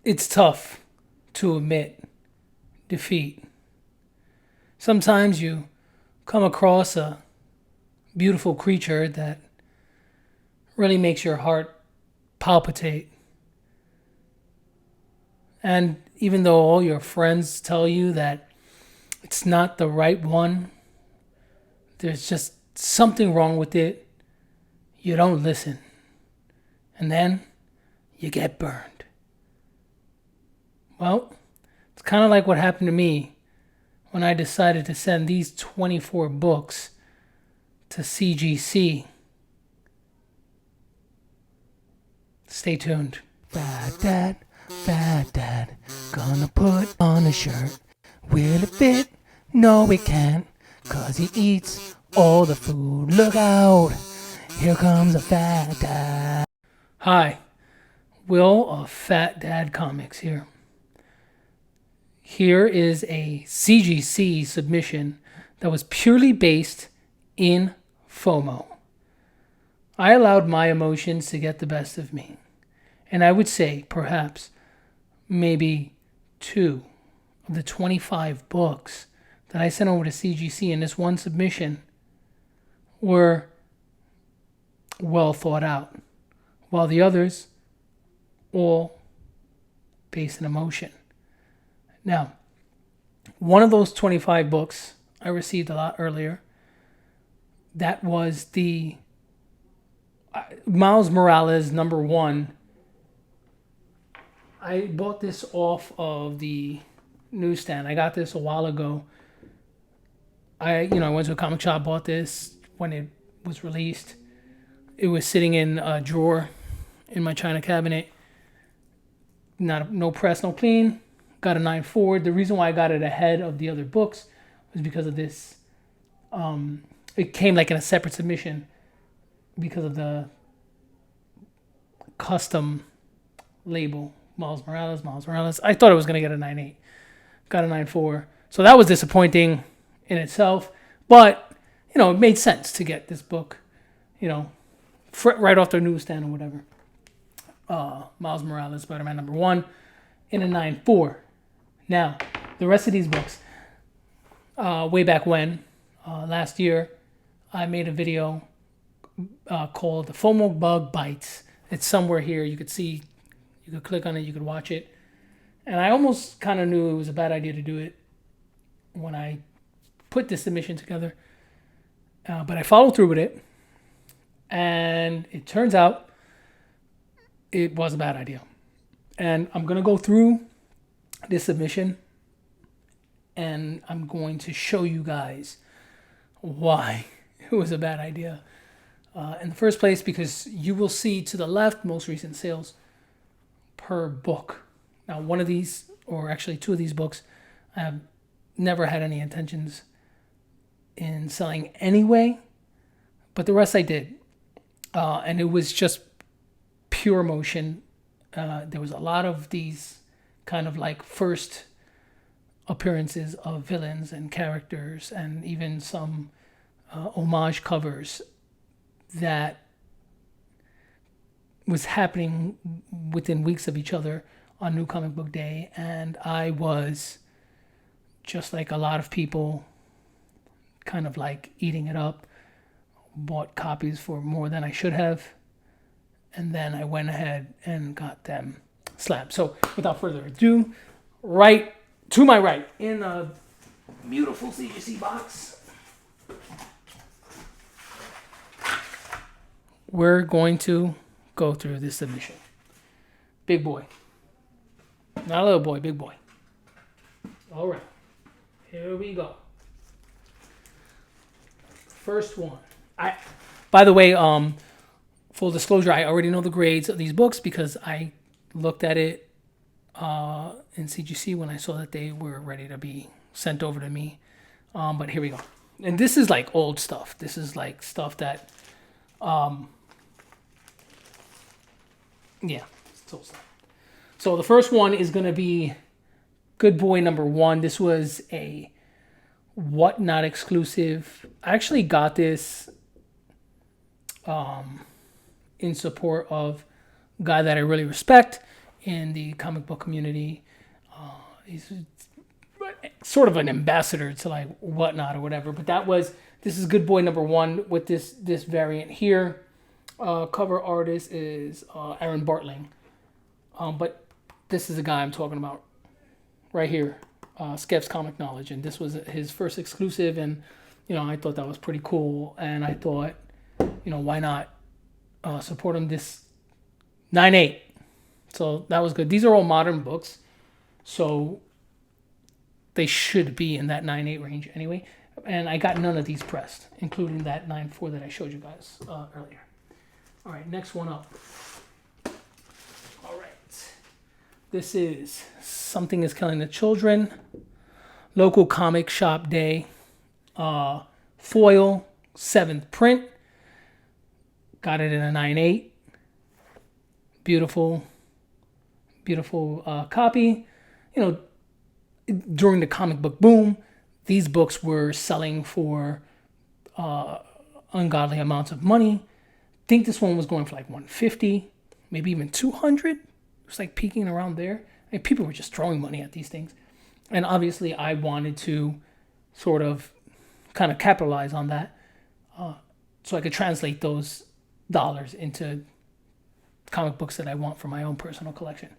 it's tough to admit defeat. Sometimes you come across a beautiful creature that really makes your heart palpitate. And even though all your friends tell you that it's not the right one, there's just something wrong with it, you don't listen. And then you get burned. Well, it's kind of like what happened to me when I decided to send these 24 books to CGC. Stay tuned. Fat dad, gonna put on a shirt. Will it fit? No, it can't, 'cause he eats all the food. Look out, here comes a fat dad. Hi, Will of Fat Dad Comics here. Here is a CGC submission that was purely based in FOMO. I allowed my emotions to get the best of me. And I would say, perhaps, maybe 2 of the 25 books that I sent over to CGC in this one submission were well thought out, while the others all based in emotion. Now, one of those 25 books I received a lot earlier. That was the Miles Morales #1. I bought this off of the newsstand. I got this a while ago. I went to a comic shop, bought this when it was released. It was sitting in a drawer in my china cabinet. No press, no clean. Got a 9.4. The reason why I got it ahead of the other books was because of this. It came like in a separate submission because of the custom label. Miles Morales. I thought it was going to get a 9.8. Got a 9.4. So that was disappointing in itself. But, it made sense to get this book, right off the newsstand or whatever. Miles Morales, Spider-Man #1 in a 9.4. Now, the rest of these books, way back when, last year, I made a video called The FOMO Bug Bites. It's somewhere here. You could see, you could click on it, you could watch it. And I almost kind of knew it was a bad idea to do it when I put this submission together. But I followed through with it. And it turns out it was a bad idea. And I'm going to go through this submission. And I'm going to show you guys why it was a bad idea. In the first place, because you will see to the left most recent sales per book. Now, one of these, or actually 2 of these books, I have never had any intentions in selling anyway, but the rest I did. And it was just pure emotion. There was a lot of these kind of like first appearances of villains and characters, and even some homage covers that was happening within weeks of each other on New Comic Book Day. And I was, just like a lot of people, kind of like eating it up, bought copies for more than I should have, and then I went ahead and got them slabbed. So without further ado, right to my right, in a beautiful CGC box, we're going to go through this submission. Big boy. Not a little boy, big boy. All right. Here we go. First one. By the way, full disclosure, I already know the grades of these books because I looked at it in CGC when I saw that they were ready to be sent over to me. But here we go. And this is like old stuff. This is like stuff that, it's old stuff. So the first one is going to be Good Boy #1. This was a Whatnot exclusive. I actually got this in support of a guy that I really respect in the comic book community. He's sort of an ambassador to like whatnot or whatever. But this is Good Boy number 1 with this variant here. Cover artist is Aaron Bartling. But this is the guy I'm talking about right here. Skeff's Comic Knowledge, and this was his first exclusive, and I thought that was pretty cool, and I thought, why not support him this 9.8. So that was good. These are all modern books, so they should be in that 9.8 range anyway. And I got none of these pressed, including that 9.4 that I showed you guys earlier. All right, next one up. All right. This is Something is Killing the Children. Local comic shop day. Foil, 7th print. Got it in a 9.8. Beautiful copy. During the comic book boom, these books were selling for ungodly amounts of money. I think this one was going for like $150, maybe even $200. It was like peaking around there. People were just throwing money at these things. And obviously I wanted to sort of kind of capitalize on that so I could translate those dollars into comic books that I want for my own personal collection.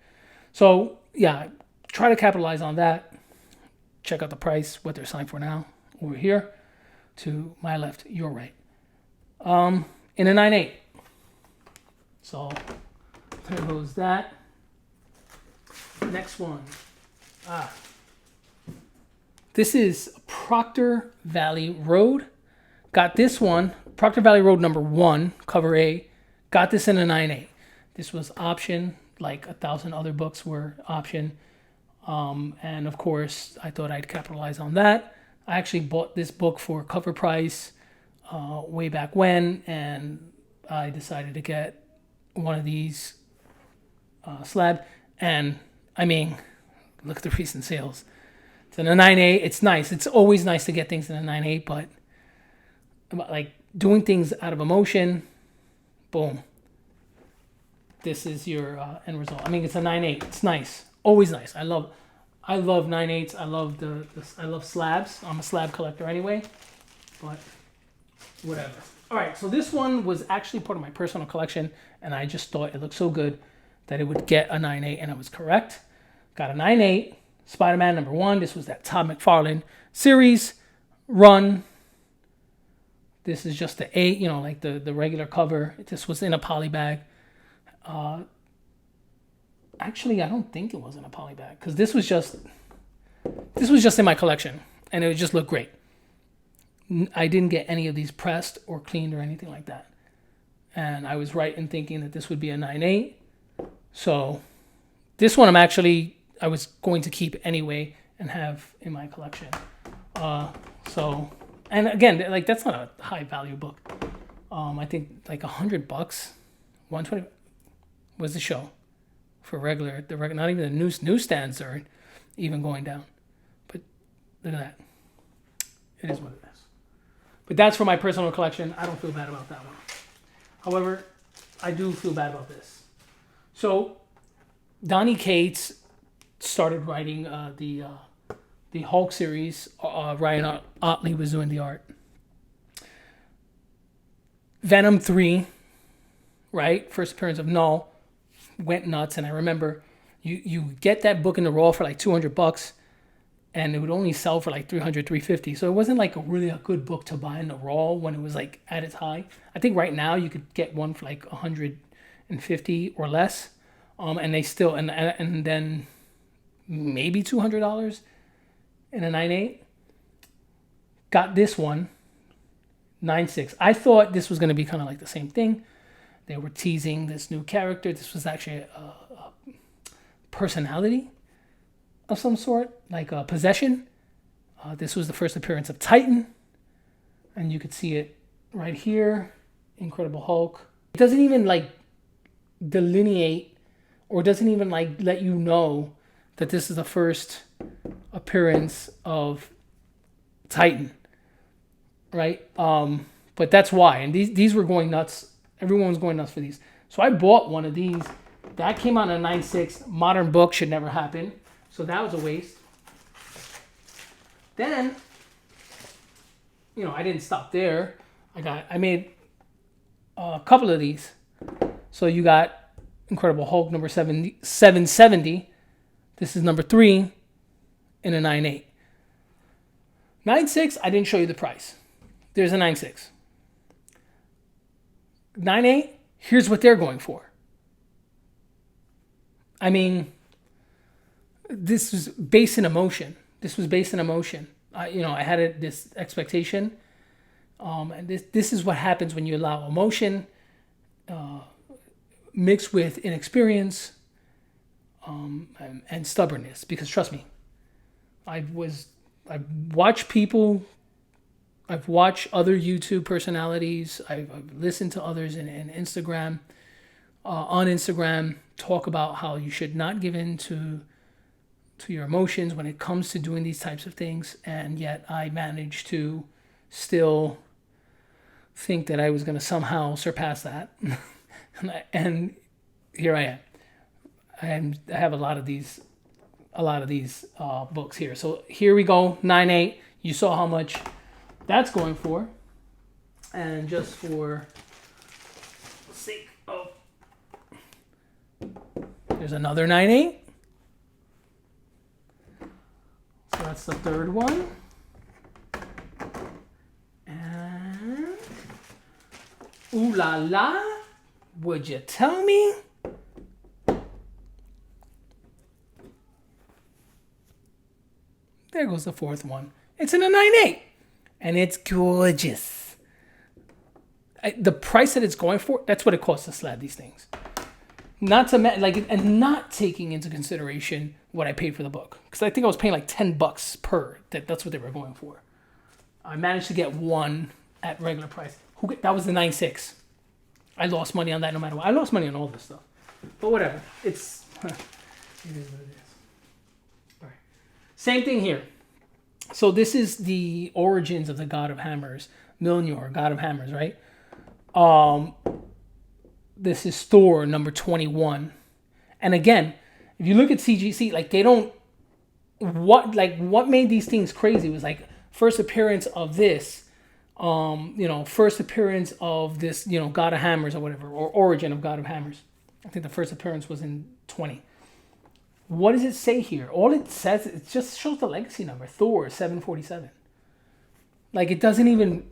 So yeah, try to capitalize on that. Check out the price, what they're selling for now. Over here to my left, your right. In a 9.8. So there goes that. Next one. This is Proctor Valley Road. Got this one, Proctor Valley Road number 1, cover A. Got this in a 9.8. This was option, like 1,000 other books were option. And of course, I thought I'd capitalize on that. I actually bought this book for cover price way back when, and I decided to get one of these slabbed. And I mean, look at the recent sales. It's in a 9.8. It's nice. It's always nice to get things in a 9.8, but like doing things out of emotion, boom. This is your end result. I mean, it's a 9.8. It's nice. Always nice. I love 9.8s. I love I love slabs. I'm a slab collector anyway, but whatever. All right, so this one was actually part of my personal collection, and I just thought it looked so good that it would get a 9.8, and I was correct. Got a 9.8. Spider-Man number 1. This was that Todd McFarlane series run. This is just the 8, like the regular cover. This was in a poly bag. Actually, I don't think it was in a poly bag because this was just in my collection, and it would just look great. I didn't get any of these pressed or cleaned or anything like that, and I was right in thinking that this would be a 9.8. So this one I was going to keep anyway and have in my collection. And again, like that's not a high value book. I think like $100, $120 was the show for regular. Not even the newsstands are even going down. But look at that. It is what it is. But that's for my personal collection. I don't feel bad about that one. However, I do feel bad about this. So Donny Cates started writing the Hulk series. Ryan Otley was doing the art. Venom 3, right? First appearance of Null, went nuts. And I remember you get that book in the raw for like $200, and it would only sell for like $300, $350. So it wasn't like a good book to buy in the raw when it was like at its high. I think right now you could get one for like $150 or less. And they still, and then maybe $200 in a 9.8. Got this one, 9.6. I thought this was going to be kind of like the same thing. They were teasing this new character. This was actually a personality of some sort, like a possession. This was the first appearance of Titan. And you could see it right here. Incredible Hulk. It doesn't even like delineate or doesn't even like let you know that this is the first appearance of Titan, right? But that's why. And these were going nuts. Everyone was going nuts for these. So I bought one of these that came out in a 9.6. Modern book should never happen. So that was a waste. Then, you know, I didn't stop there. I made a couple of these. So you got Incredible Hulk number 770. This is number 3 in a 9.8. 9.6, I didn't show you the price. There's a 9.6. 9.8, here's what they're going for. I mean, this was based in emotion. I had this expectation. And this is what happens when you allow emotion mixed with inexperience and stubbornness. Because trust me, I've watched people, I've watched other YouTube personalities, I've listened to others in Instagram, on Instagram, talk about how you should not give in to your emotions when it comes to doing these types of things, and yet I managed to still think that I was going to somehow surpass that. And here I am. I have a lot of these books here. So here we go, 9.8. You saw how much that's going for. And just for the sake of, there's another 9.8. So that's the third one. And ooh la la, would you tell me? There goes the fourth one. It's in a 9.8. And it's gorgeous. The price that it's going for, that's what it costs to slab these things. Not to and not taking into consideration what I paid for the book, because I think I was paying like $10 per. That's what they were going for. I managed to get one at regular price. That was the 9.6. I lost money on that no matter what. I lost money on all this stuff, but whatever. It is what it is. All right. Same thing here. So this is the origins of the God of Hammers, Mjolnir, God of Hammers, right? This is Thor number 21. And again, if you look at CGC, like they don't, what made these things crazy was like first appearance of this, first appearance of this, God of Hammers or whatever, or origin of God of Hammers. I think the first appearance was in 20. What does it say here? All it says, it just shows the legacy number, Thor 747. Like it doesn't even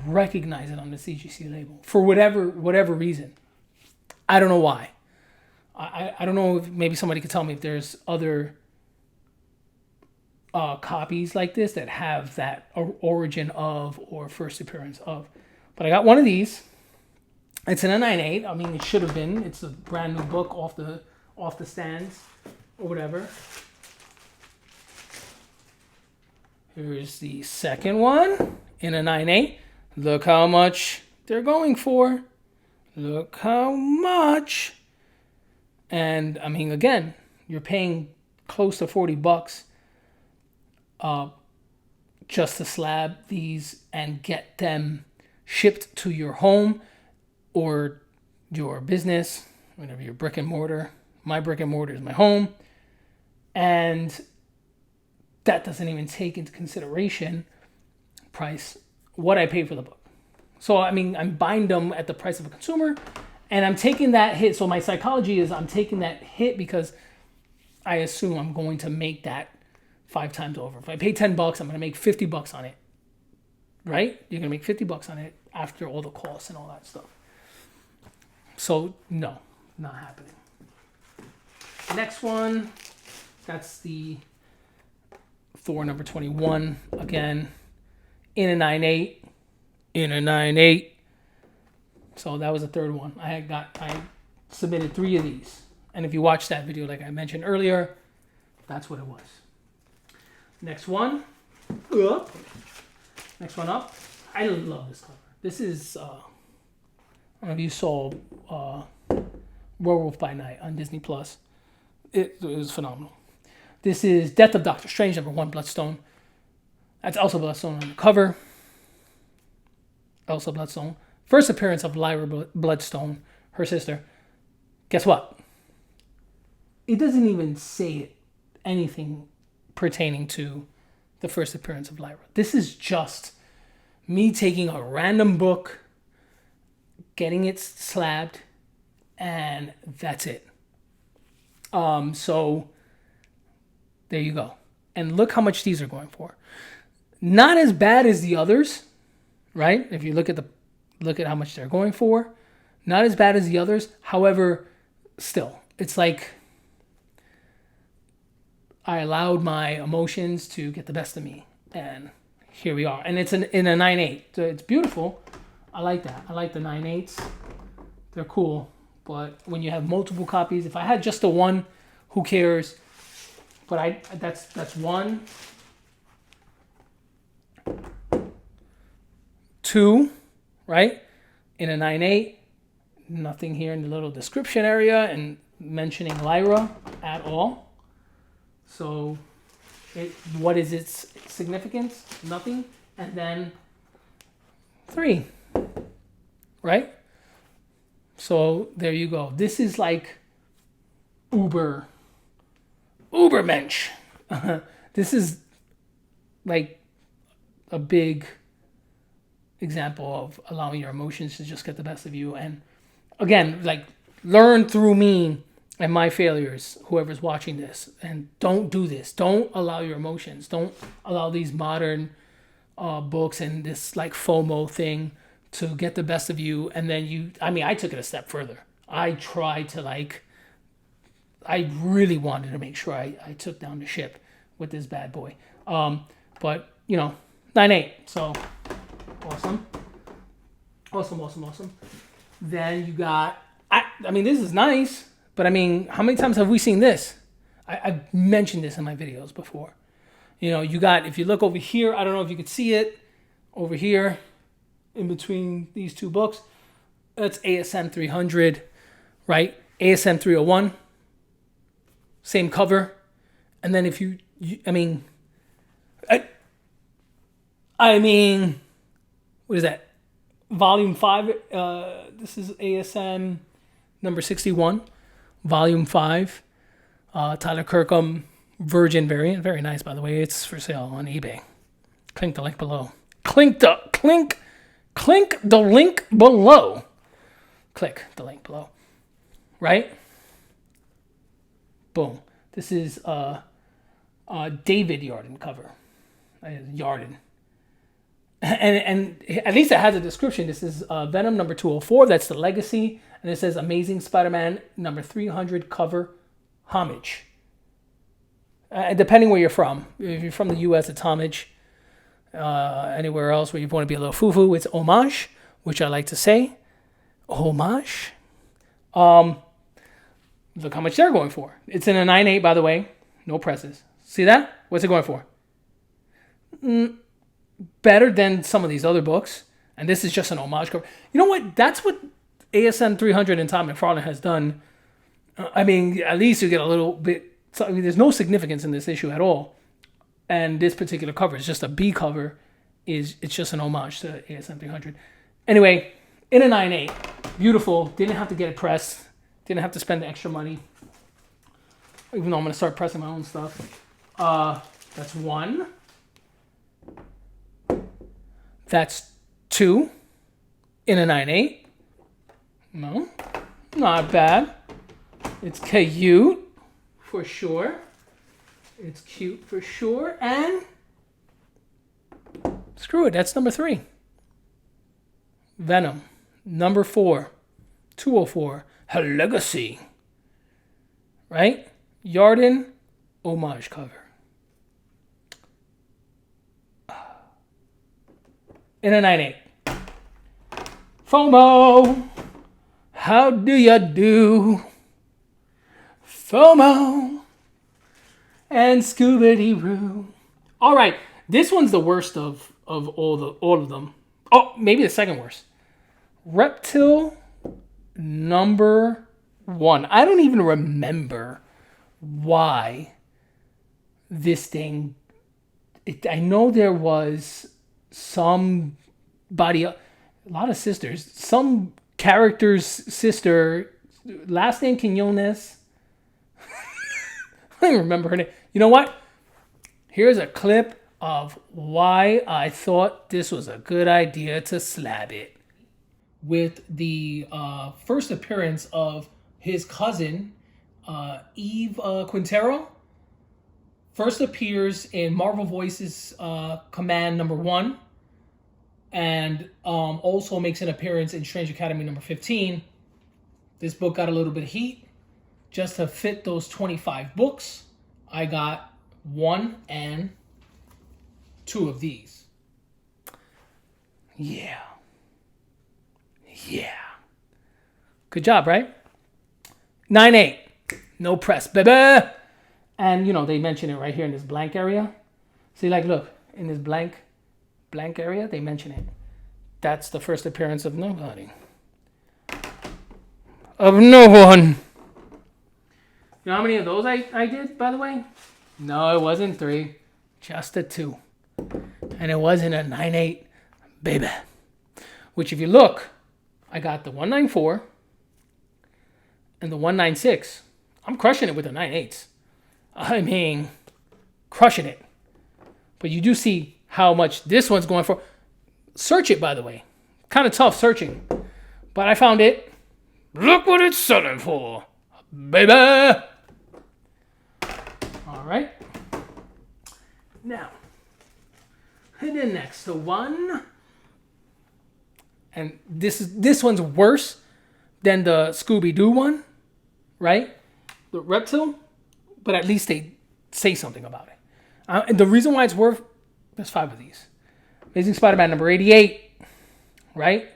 recognize it on the CGC label for whatever reason. I don't know why. I don't know if maybe somebody could tell me if there's other copies like this that have that origin of or first appearance of. But I got one of these. It's in a 9.8. I mean, it should have been. It's a brand new book off the stands or whatever. Here's the second one in a 9.8. Look how much they're going for. Look how much. And I mean, again, you're paying close to $40 just to slab these and get them shipped to your home or your business, whatever your brick and mortar. My brick and mortar is my home. And that doesn't even take into consideration price, what I paid for the book. So, I mean, I'm buying them at the price of a consumer, and I'm taking that hit. So my psychology is I'm taking that hit because I assume I'm going to make that 5 times over. If I pay $10, I'm going to make $50 on it, right? You're going to make $50 on it after all the costs and all that stuff. So, no, not happening. Next one, that's the Thor number 21, again, in a 9.8. In a 9.8. So that was the third one. I submitted 3 of these. And if you watch that video, like I mentioned earlier, that's what it was. Next one up. Next one up. I love this cover. This is, I don't know if you saw Werewolf by Night on Disney+. It was phenomenal. This is Death of Doctor Strange, number 1, Bloodstone. That's Elsa Bloodstone on the cover. Elsa Bloodstone. First appearance of Lyra Bloodstone, her sister. Guess what? it doesn't even say anything pertaining to the first appearance of Lyra. This is just me taking a random book, getting it slabbed, and that's it. So there you go. And look how much these are going for. Not as bad as the others, right? If you look at how much they're going for, not as bad as the others. However, still, it's like I allowed my emotions to get the best of me, and here we are. And it's in a 9/8, so it's beautiful. I like that. I like the 9/8s. They're cool. But when you have multiple copies, if I had just the one, who cares? But that's one, two, right? In a 9/8, nothing here in the little description area and mentioning Lyra at all. So, what is its significance? Nothing. And then 3, right? So there you go. This is like Ubermensch. This is like a big example of allowing your emotions to just get the best of you. And again, like, learn through me and my failures, whoever's watching this. And don't do this. Don't allow your emotions. Don't allow these modern books and this like FOMO thing to get the best of you. And then I took it a step further. I tried to I really wanted to make sure I took down the ship with this bad boy. But 9/8. So awesome. Awesome. Then you got, this is nice, but how many times have we seen this? I've mentioned this in my videos before. You got, if you look over here, I don't know if you could see it, over here, in between these two books, that's ASM 300, right? ASM 301, same cover. And then if what is that? Volume 5, this is ASM number 61, Volume 5, Tyler Kirkham Virgin variant. Very nice, by the way. It's for sale on eBay. Click the link below. Click the link below. Click the link below. Right? Boom. This is David Yarden cover. Yarden. And at least it has a description. This is Venom number 204. That's the Legacy. And it says Amazing Spider-Man number 300 cover homage. Depending where you're from. If you're from the U.S., it's homage. Anywhere else where you want to be a little foo-foo, it's homage, which I like to say. Homage. Look how much they're going for. It's in a 9/8, by the way. No presses. See that? What's it going for? Better than some of these other books. And this is just an homage cover. You know what? That's what ASM 300 and Todd McFarlane has done. At least you get a little bit. There's no significance in this issue at all. And this particular cover is just a B cover. It's just an homage to ASM 300. Anyway, in a 9/8. Beautiful. Didn't have to get it pressed. Didn't have to spend the extra money. Even though I'm going to start pressing my own stuff. That's 1. That's 2. In a 9/8. No. Not bad. It's cute. For sure. It's cute for sure. And screw it. That's number 3. Venom. Number 4. 204. Her Legacy. Right? Yarden. Homage cover. In a 9/8. FOMO. How do you do? FOMO. And Scooby-Doo. All right. This one's the worst of all of them. Oh, maybe the second worst. Reptile number 1. I don't even remember why this thing. I know there was somebody, a lot of sisters, some character's sister, last name Quinones. don't even remember her name. You know what? Here's a clip of why I thought this was a good idea to slab it. With the first appearance of his cousin, Eve Quintero, first appears in Marvel Voices Command #1, and also makes an appearance in Strange Academy #15. This book got a little bit of heat. Just to fit those 25 books, I got 1 and 2 of these. Yeah. Good job, right? 9.8. No press, baby. And, you know, they mention it right here in this blank area. See, like, look, in this blank area, they mention it. That's the first appearance of nobody. Of no one. You know how many of those I did, by the way? No, it wasn't 3. Just a 2. And it wasn't a 9.8, baby. Which, if you look, I got the 194 and the 196. I'm crushing it with the 9.8s. I mean, crushing it. But you do see how much this one's going for. Search it, by the way. Kind of tough searching. But I found it. Look what it's selling for, baby. All right. Now, and then next, the one. And this one's worse than the Scooby-Doo one, right? The Reptile, but at least they say something about it. And the reason why it's worth, there's 5 of these. Amazing Spider-Man #88, right?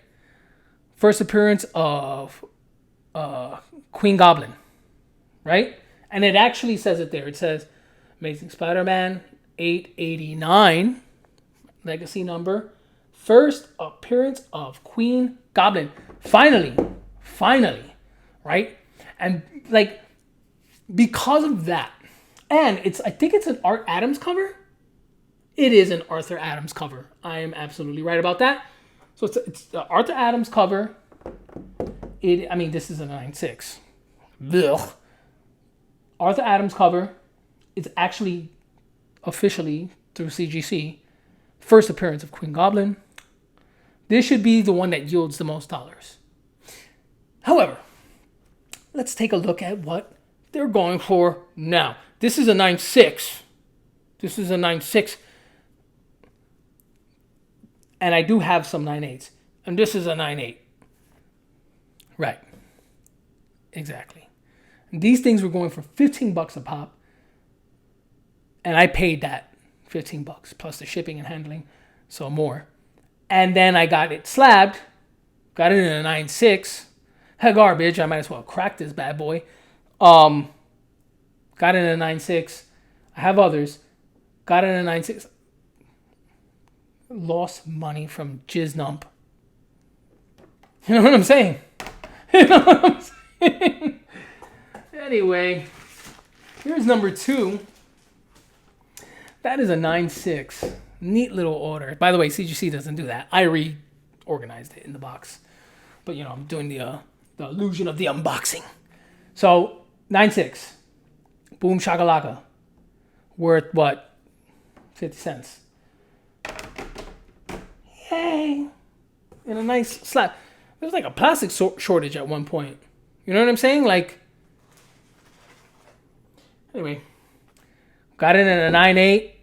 First appearance of Queen Goblin, right? And it actually says it there. It says Amazing Spider-Man 889, legacy number. First appearance of Queen Goblin. Finally, right? And like, because of that, and I think it's an Art Adams cover. It is an Arthur Adams cover. I am absolutely right about that. So it's the Arthur Adams cover. This is a 9.6. Ugh. Arthur Adams cover. It's actually officially through CGC. First appearance of Queen Goblin. This should be the one that yields the most dollars. However, let's take a look at what they're going for now. This is a 9.6. And I do have some 9.8s. And this is a 9.8. Right. Exactly. And these things were going for $15 a pop. And I paid that $15 plus the shipping and handling. So more. And then I got it slabbed. Got it in a 9.6. Garbage. I might as well crack this bad boy. Got it in a 9.6. I have others. Got it in a 9.6. Lost money from Jiznump. You know what I'm saying? Anyway, here's number 2. That is a 9.6. Neat little order. By the way, CGC doesn't do that. I reorganized it in the box. But, I'm doing the illusion of the unboxing. So, 9.6. Boom shakalaka. Worth what? 50 cents. Yay. In a nice slab. There was like a plastic shortage at one point. You know what I'm saying? Like, anyway. Got it in a 9.8.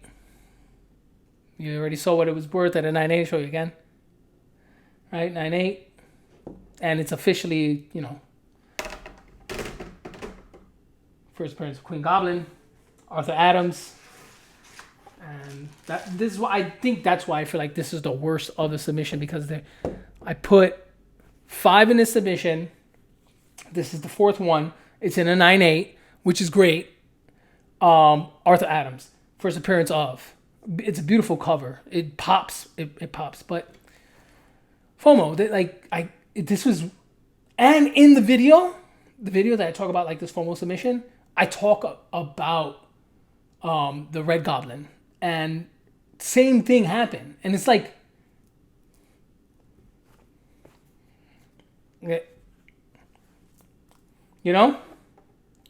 You already saw what it was worth at a 9.8. Show you again. Right? 9.8. And it's officially, first appearance of Queen Goblin. Arthur Adams. And this is why I think that's why I feel like this is the worst of the submission, because I put 5 in this submission. This is the 4th one. It's in a 9.8, which is great. Arthur Adams, first appearance of. It's a beautiful cover. It pops. It pops. But FOMO, this was, and in the video that I talk about, like this FOMO submission, I talk about the Red Goblin, and same thing happened. And it's like,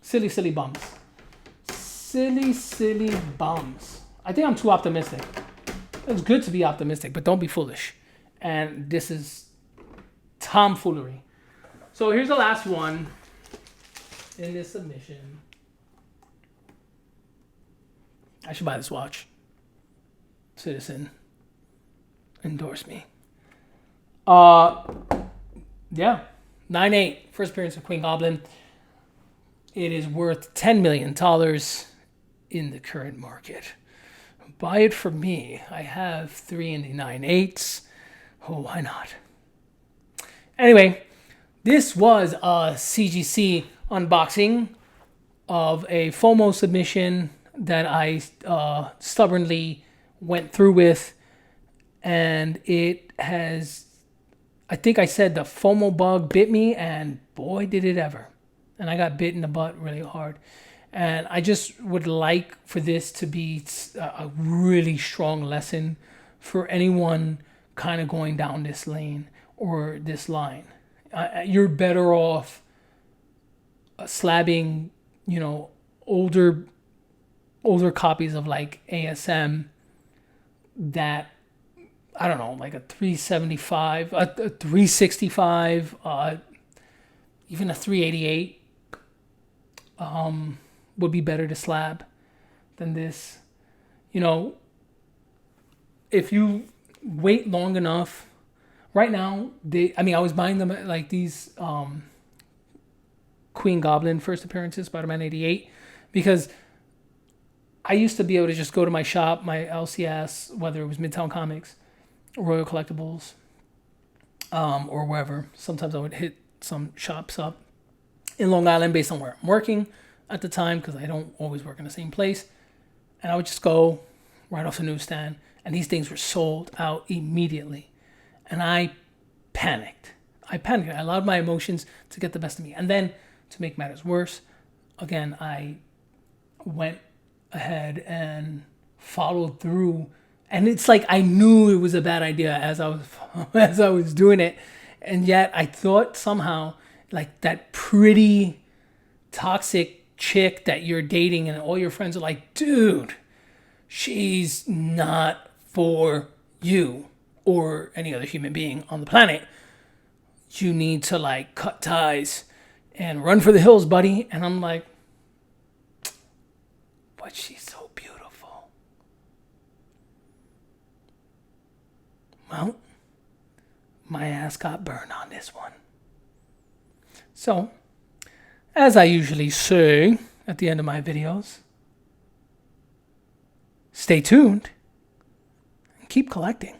silly bums. Silly, silly bums. I think I'm too optimistic. It's good to be optimistic, but don't be foolish. And this is tomfoolery. So here's the last one in this submission. I should buy this watch. Citizen, endorse me. Yeah. 9-8. First appearance of Queen Goblin. It is worth $10 million in the current market. Buy it for me. I have 3 in the 9/8s. Oh, why not? Anyway, this was a CGC unboxing of a FOMO submission that I stubbornly went through with. And it has, I think I said the FOMO bug bit me, and boy, did it ever. And I got bit in the butt really hard. And I just would like for this to be a really strong lesson for anyone kind of going down this lane or this line. You're better off slabbing, older copies of like ASM that, I don't know, like a 375, a 365, even a 388 would be better to slab than this. If you wait long enough, right now, I was buying them at like these Queen Goblin first appearances, Spider-Man 88, because I used to be able to just go to my shop, my LCS, whether it was Midtown Comics, Royal Collectibles, or wherever. Sometimes I would hit some shops up in Long Island based on where I'm working at the time, because I don't always work in the same place. And I would just go right off the newsstand, and these things were sold out immediately. And I panicked. I allowed my emotions to get the best of me. And then, to make matters worse, again, I went ahead and followed through. And it's like I knew it was a bad idea as I was doing it. And yet I thought somehow, like, that pretty toxic chick that you're dating and all your friends are like, dude, she's not for you or any other human being on the planet. You need to like cut ties and run for the hills, buddy. And I'm like, but she's so beautiful. Well, my ass got burned on this one. So, as I usually say at the end of my videos, stay tuned and keep collecting.